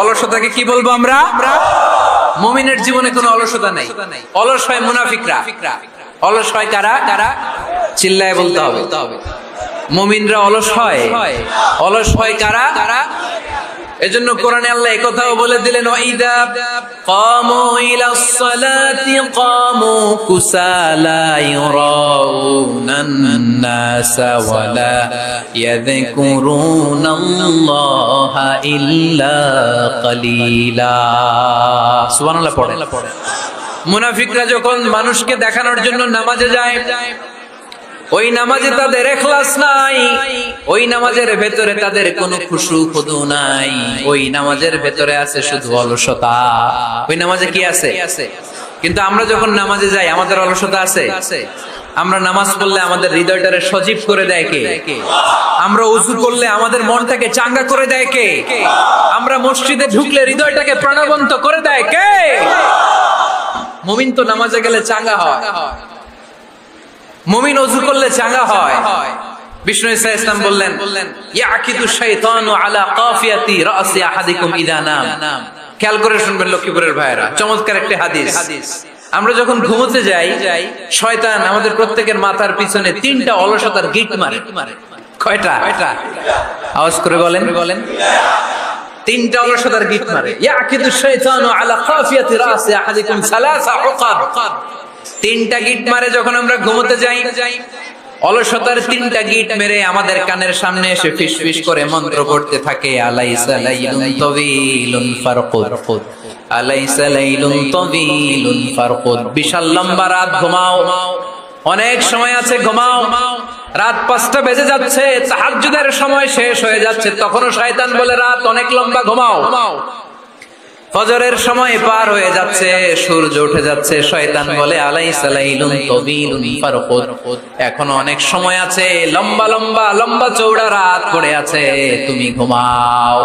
অলসতাকে কি বলবো আমরা? মুমিনের জীবনে কোনো অলসতা নাই। অলস হয় মুনাফিকরা। অলস হয় কারা? চিল্লায় বলতে হবে। মুমিনরা অলস হয়। অলস হয় কারা? এজন্য কোরআনে আল্লাহ এই কথাও বলে দিলেন, ওয়াইদা কামু ইলাস সালাতি কামু কুসালা ইউরাউনান নাসা ওয়ালা ইয়াযকুরুনাল্লাহা ইল্লা কালিলা। সুবহানাল্লাহ পড়ে। মুনাফিকরা যখন মানুষকে দেখানোর জন্য নামাজে যায়, ওই নামাজে তাদের ইখলাস নাই, ওই নামাজের ভেতরে তাদের কোনো খুশু খুদু নাই, ওই নামাজের ভেতরে আছে শুধু অলসতা। ওই নামাজে কি আছে? কিন্তু আমরা যখন নামাজে যাই আমাদের অলসতা আছে? আমরা নামাজ পড়লে আমাদের হৃদয়টারে সজীব করে দেয় কে? আমরা ওযু করলে আমাদের মনটাকে চাঙ্গা করে দেয় কে? আমরা মসজিদে ঢুকলে হৃদয়টাকে প্রাণবন্ত করে দেয় কে? মুমিন তো নামাজে গেলে চাঙ্গা হয়, মুমিন ওযু করলে চাঙ্গা হয়। বিষ্ণু ঈসা ইসলাম বললেন, ইয়াকিদু শাইতানু আলা কাফিয়াতি রাসি আহাদিকুম ইদা নাম। খেয়াল করে শুনবেন লক্ষ্মীপুরের ভাইরা, চমৎকার একটা হাদিস। আমরা যখন ঘুমোতে যাই, শয়তান আমাদের প্রত্যেকের মাথার পিছনে 3টা অলসতার গিট মারে। কয়টা? আওয়াজ করে বলেন। 3টা অলসতার গিট মারে। ইয়াকিদু শাইতানু আলা কাফিয়াতি রাসি আহাদিকুম সালাসা উকাব। 3টা গিট মারে যখন আমরা ঘুমোতে যাই। অলসতার 3টা গিট মেরে আমাদের কানের সামনে এসে ফিসফিস করে মন্ত্র পড়তে থাকে, আলাইসা লাইলুন তাওয়িলুন ফারকুদ, আলাইসা লাইলুন তাওয়িলুন ফারকুদ। বিশাল লম্বা রাত, ঘুমাও। অনেক সময় আছে, ঘুমাও। রাত 5টা বেজে যাচ্ছে, তাহাজ্জুদের সময় শেষ হয়ে যাচ্ছে, তখনও শয়তান বলে রাত অনেক লম্বা, ঘুমাও। ফজরের সময় পার হয়ে যাচ্ছে, সূর্য উঠে যাচ্ছে, শয়তান বলে আলাইসা লাইলুন তাওয়িলুন ফারকুদ, এখনো অনেক সময় আছে, লম্বা চওড়া রাত পড়ে আছে, তুমি ঘুমাও।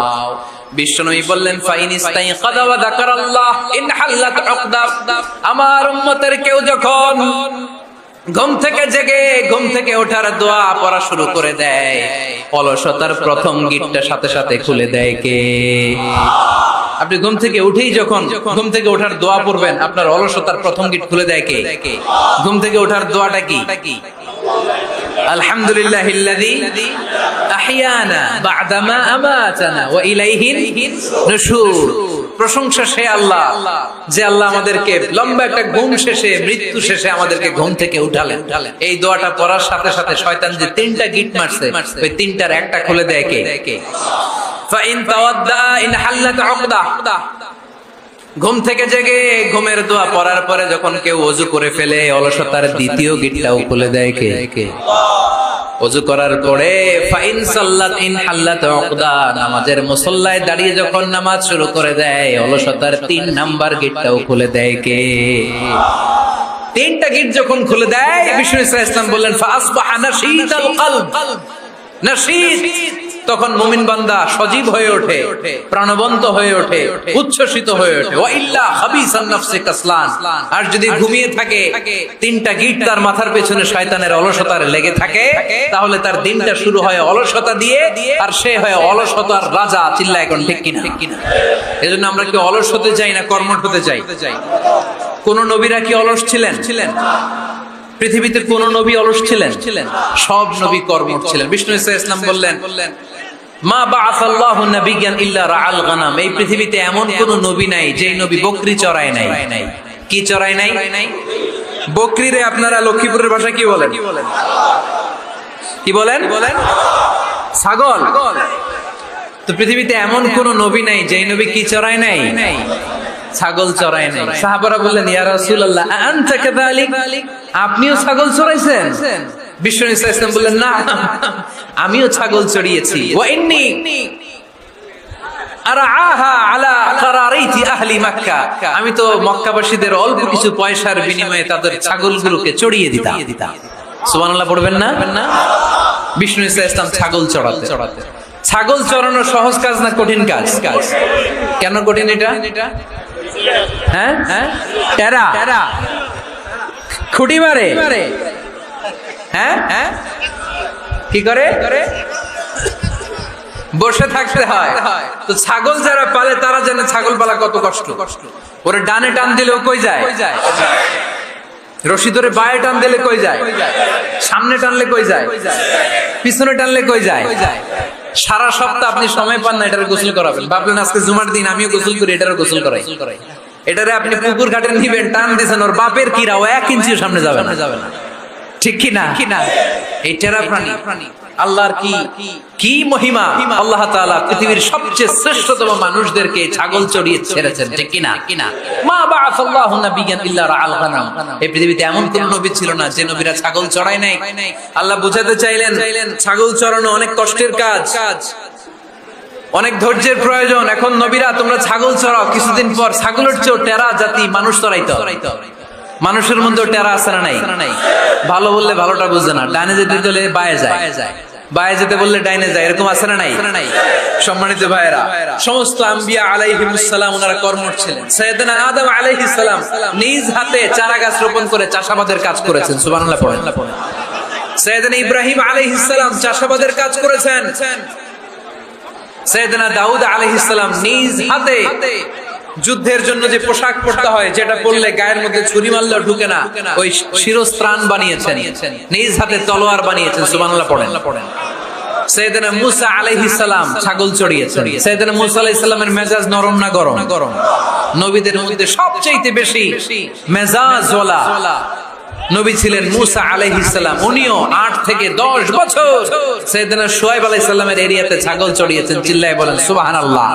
বিশ্বনবী বললেন, ফাইনিস্তাইকাযা ওয়া যাকারাল্লাহ ইনহাল্লাত উকদা। আমার উম্মতের কেউ যখন ঘুম থেকে জেগে ঘুম থেকে ওঠার দোয়া পড়া শুরু করে দেয়, অলসতার প্রথম গিটটা সাথে সাথে খুলে দেয় কে? আপনি ঘুম থেকে উঠেই যখন ঘুম থেকে ওঠার দোয়া পড়বেন, আপনার অলসতার প্রথম গিট খুলে দেয় কে? ঘুম থেকে ওঠার দোয়াটা কি? আলহামদুলিল্লাহিল্লাযী আহইয়ানা বা'দা মা আমাতানা ওয়া ইলাইহিন নুশুর। প্রশংসা সে আল্লাহ, যে আল্লাহ আমাদেরকে লম্বা একটা ঘুম শেষে, মৃত্যু শেষে আমাদেরকে ঘুম থেকে উঠালেন। এই দোয়াটা পড়ার সাথে সাথে শয়তান যে 3টা গিট মারছে, ওই 3টার একটা খুলে দেয় কে? ফাইন তাওয়াদ্দা ইনহাল্লাত উকদা। ঘুম থেকে জেগে ঘুমের দোয়া পড়ার পরে যখন কেউ ওযু করে ফেলে, অলসতার দ্বিতীয় গিটটাও খুলে দেয় কে? ওযু করার পরে ফাইন সাল্লাত ইনহাল্লাত উকদা, নামাজের মুসল্লায় দাঁড়িয়ে যখন নামাজ শুরু করে দেয়, অলসতার 3 নাম্বার গিটটাও খুলে দেয় কে? 3টা গিট যখন খুলে দেয়, বিষ্ণু ইসলাম বললেন, ফাসবাহা নাশীদাল কলব। নাশীদ, তখন মুমিন বান্দা সজীব হয়ে ওঠে, প্রাণবন্ত হয়ে ওঠে, উচ্ছ্বসিত হয়ে ওঠে। ওয়া ইল্লা খাবিসান নাফসি কাসলান। আর যদি ঘুমিয়ে থাকে, 3টা গিট তার মাথার পেছনে শয়তানের অলসতার লেগে থাকে, তাহলে তার দিনটা শুরু হয় অলসতা দিয়ে, আর সে হয় অলসতার রাজা। চিল্লায় এখন ঠিক কিনা? এজন্য আমরা কি অলস হতে চাই না কর্মঠ হতে চাই? কোন নবীরা কি অলস ছিলেন? পৃথিবীতে কোন নবী অলস ছিলেন? সব নবী কর্মঠ ছিলেন। বিষ্ণু ইসলাম বললেন, মা বাআসাল্লাহু নাবিয়্যান ইল্লা রাআল গানাম। এই পৃথিবীতে এমন কোন নবী নাই যে নবী বকরি চড়ায় নাই। কি চড়ায় নাই? বকরি রে আপনারা লক্ষ্মীপুরের ভাষায় কি বলেন? কি বলেন? ছাগল। তো পৃথিবীতে এমন কোন নবী নাই যে নবী কি চড়ায় নাই? ছাগল চড়ায় নাই। সাহাবারা বললেন, ইয়া রাসূলুল্লাহ আনতা কাযালিক, আপনিও ছাগল চড়াইছেন? বিষ্ণু ইসলাম বললেন, না, আমিও ছাগল চড়িয়েছি। ওয়া ইন্নী আরআহা আলা কারারিতি আহলি মক্কা, আমি তো মক্কাবাসীদের অল্প কিছু পয়সার বিনিময়ে তাদের ছাগলগুলোকে চড়িয়ে দিতাম। সুবহানাল্লাহ পড়বেন না? বিষ্ণু ইসলাম ছাগল চড়াতে। ছাগল চড়ানো সহজ কাজ না কঠিন কাজ? কেন কঠিন এটা? হ্যাঁ, টেরা খুঁটি মারে। হ্যাঁ, কি করে? বসে থাকতে হয়। তো ছাগল যারা পালে তারা জানে ছাগল পালা কত কষ্ট। ওরে ডানে টান দিলেও কই যায়, রশি ধরে বায়ে টান দিলে কই যায়, সামনে টানলে কই যায়, পিছনে টানলে কই যায়। সারা সপ্তাহ আপনি সময় পান না এটার গোসল করাবেন, ভাবলেন আজকে জুমার দিন আমিও গোসল করি, এটারও গোসল করাই। এটারে আপনি পুকুর ঘাটে নিবেন, টান দিয়েছেন, ওর বাপের কিরা ও 1 ইঞ্চিও সামনে যাবে না, ঠিক কি না? এই টেরা প্রাণী আল্লাহর কি মহিমা। আল্লাহ তাআলা পৃথিবীর সবচেয়ে শ্রেষ্ঠতম মানুষদেরকে ছাগল চড়িয়ে ছেড়েছেন, ঠিক কি না? মা বাআসাল্লাহু নাবিয়্যান ইল্লা রাআল গানাম। এই পৃথিবীতে এমন কোন নবী ছিল না যে নবীরা ছাগল চড়ায় নাই। আল্লাহ বুঝাতে চাইলেন ছাগল চড়ানো অনেক কষ্টের কাজ, অনেক ধৈর্যের প্রয়োজন। এখন নবীরা তোমরা ছাগল চড়াও, কিছুদিন পর ছাগলের চেয়েও টেরা জাতি মানুষ চড়াইতে হবে। মানুষের মধ্যে টেরা আছে না নাই? ভালো বললে ভালোটা বুঝে না, ডানে যেতে গেলে বায়ে যায়, বায়ে যেতে বললে ডাইনে যায়, এরকম আছে না নাই? সম্মানিত ভাইয়েরা, সমস্ত আম্বিয়া আলাইহিmus সালাম ওনারা কর্মঠ ছিলেন। সাইয়েদনা আদম আলাইহিস সালাম নিজ হাতে চারা গাছ রোপণ করে চাষাবাদের কাজ করেছেন, সুবহানাল্লাহ পড়েন। সাইয়েদনা ইব্রাহিম আলাইহিস সালাম চাষাবাদের কাজ করেছেন। সাইয়েদনা দাউদ আলাইহিস সালাম নিজ হাতে যুদ্ধের জন্য যে পোশাক পরতে হয়, যেটা পরলে গায়ের মধ্যে ছুরি মারলেও ঢুকে না, ওই শিরস্ত্রাণ বানিয়েছেন, নিজ হাতে তলোয়ার বানিয়েছেন, সুবহানাল্লাহ পড়েন। সাইয়েদনা মুসা আলাইহিস সালাম ছাগল চড়িয়েছেন। সাইয়েদনা মুসা আলাইহিস সালামের মেজাজ নরম না গরম? নবীদের মধ্যে সবচেয়ে বেশি মেজাজওয়ালা নবী ছিলেন মুসা আলাইহিস সালাম। উনিও 8 থেকে 10 বছর সাইয়েদনা শুআয়ব আলাইহিস সালামের এরিয়াতে ছাগল চড়িয়েছেন। চিল্লায়ে বলেন সুবহানাল্লাহ।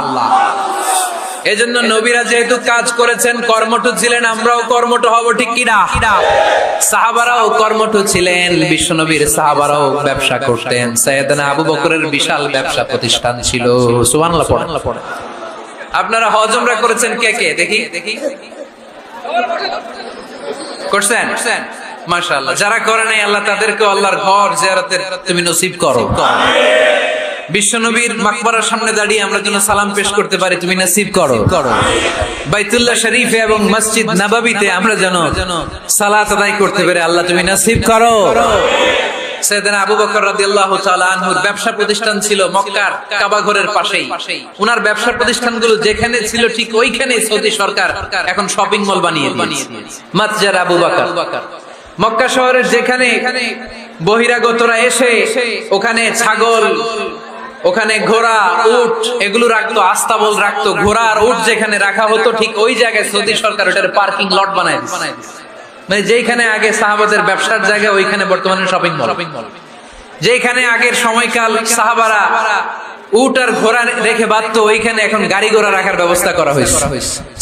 এজন্য নবীরা যেহেতু কাজ করেছেন, কর্মঠ ছিলেন, আমরাও কর্মঠ হব, ঠিক কি না? সাহাবারাও কর্মঠ ছিলেন, বিশ্বনবীর সাহাবারাও ব্যবসা করতেন। সাইয়েদনা আবু বকরের বিশাল ব্যবসা প্রতিষ্ঠান ছিল, সুবহানাল্লাহ পড়েন। আপনারা হজ উমরা করেছেন কে কে? দেখি করছেন? মাশাআল্লাহ। যারা করে নাই আল্লাহ তাদেরকে আল্লাহর ঘর জিয়ারতের তুমি নসিব করো। বিশ্বনবীর মাকবারার সামনে দাঁড়িয়ে আমরা যেন সালাম পেশ করতে পারি, তুমি নসিব করো। বাইতুল্লাহ শরীফে এবং মসজিদ নববীতে আমরা যেন সালাত আদায় করতে পারি, আল্লাহ তুমি নসিব করো। সাইয়েদনা আবু বকর রাদিয়াল্লাহু তাআলা আনহুর ব্যবসা প্রতিষ্ঠান ছিল মক্কার কাবা ঘরের পাশেই। উনার ব্যবসা প্রতিষ্ঠানগুলো যেখানে ছিল ঠিক ওইখানে সৌদি সরকার এখন শপিং মল বানিয়ে দিয়েছে, মাতজার আবু বকর। মক্কা শহরের যেখানে বহিরাগতরা এসে ওখানে ছাগল, ওখানে ঘোড়া, উট এগুলো রাখতো, আস্তাবল রাখতো। ঘোড়া আর উট যেখানে রাখা হতো ঠিক ওই জায়গায় সৌদি সরকার ওটার পার্কিং লট বানায় দিয়েছে। মানে যেখানে আগে সাহাবাদের ব্যবসার জায়গা, ওইখানে বর্তমানে শপিং মল। যেখানে আগের সময়কাল সাহাবারা উট আর ঘোড়া রেখে বাঁধতো, ওইখানে এখন গাড়ি ঘোড়া রাখার ব্যবস্থা করা হয়েছে।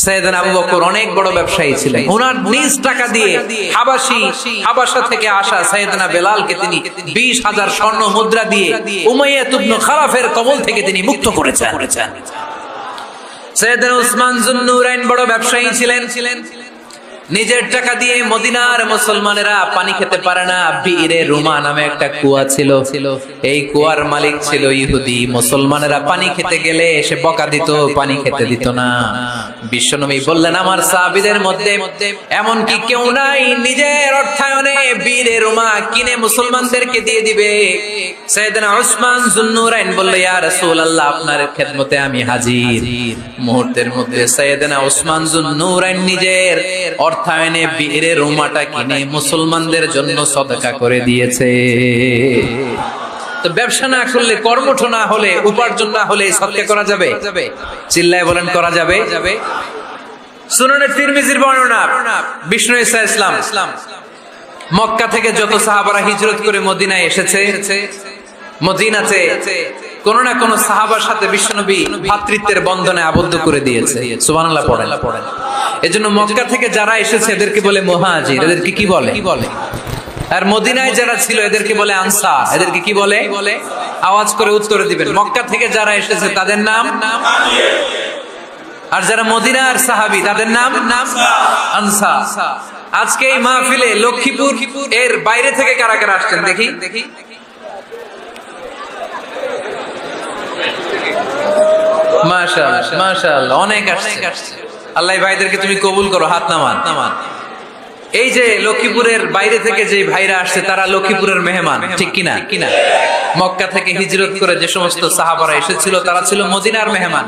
সাইয়েদনা আবু বকর অনেক বড় ব্যবসায়ী ছিলেন। ওনার নিজ টাকা দিয়ে হাবাসা থেকে আসা সাইয়েদনা বেলালকে তিনি 20,000 স্বর্ণ মুদ্রা দিয়ে উমাইয়া ইবনে খালাফের কবল থেকে তিনি মুক্ত করেছেন। সাইয়েদনা উসমান যুন্নুরাইন বড় ব্যবসায়ী ছিলেন। নিজের টাকা দিয়ে মদিনার মুসলমানেরা পানি খেতে পারে না, বীরে রুমা নামে একটা কুয়া ছিল, এই কুয়ার মালিক ছিল ইহুদি। মুসলমানেরা পানি খেতে গেলে এসে বকা দিত, পানি খেতে দিত না। বিশ্বনবী বললেন আমার সাহাবীদের মধ্যে এমন কি কেউ নাই নিজের অর্থায়নে বীরে রুমা কিনে মুসলমানদেরকে দিয়ে দিবে? সাইয়েদনা উসমান যুন্নুরাইন বলল ইয়া রাসূলুল্লাহ, আপনার খেদমতে আমি হাজির। মুহূর্তের মধ্যে সাইয়েদনা উসমান যুন্নুরাইন নিজের অর্থায়নে বীরে রুমাটা কিনে মুসলমানদের জন্য সদকা করে দিয়েছে। তো ব্যবসা না করলে, কর্মঠ না হলে, উপার্জন না হলে সদকা করা যাবে? চিল্লায় বলেন করা যাবে? সুনানে তিরমিজির বর্ণনা, বিষ্ণু ঈসা ইসলাম মক্কা থেকে যত সাহাবারা হিজরত করে মদিনায় এসেছে, মদিনাতে কোন না কোন সাহাবার সাথে বিশ্বনবী ভ্রাতৃত্বের বন্ধনে আবদ্ধ করে দিয়েছে। সুবহানাল্লাহ পড়েন। এজন্য মক্কা থেকে যারা এসেছে এদেরকে বলে মুহাজির। এদেরকে কি বলে? আর মদিনায় যারা ছিল এদেরকে বলে আনসার। এদেরকে কি বলে? আওয়াজ করে উত্তর দিবেন। মক্কা থেকে যারা এসেছে তাদের নাম, আর যারা মদিনার সাহাবী তাদের নাম আনসার। আজকে এই মাহফিলে লক্ষ্মীপুর এর বাইরে থেকে কারা কারা আসছেন দেখি? মাশাআল্লাহ, মাশাআল্লাহ, অনেক আসছে। আল্লাহ ভাইদেরকে তুমি কবুল করো, হাত নামান। এই যে লক্ষ্মীপুরের বাইরে থেকে যে ভাইরা আসছে তারা লক্ষ্মীপুরের মেহমান, ঠিক কিনা? মক্কা থেকে হিজরত করে যে সমস্ত সাহাবারা এসেছিল তারা ছিল মদিনার মেহমান।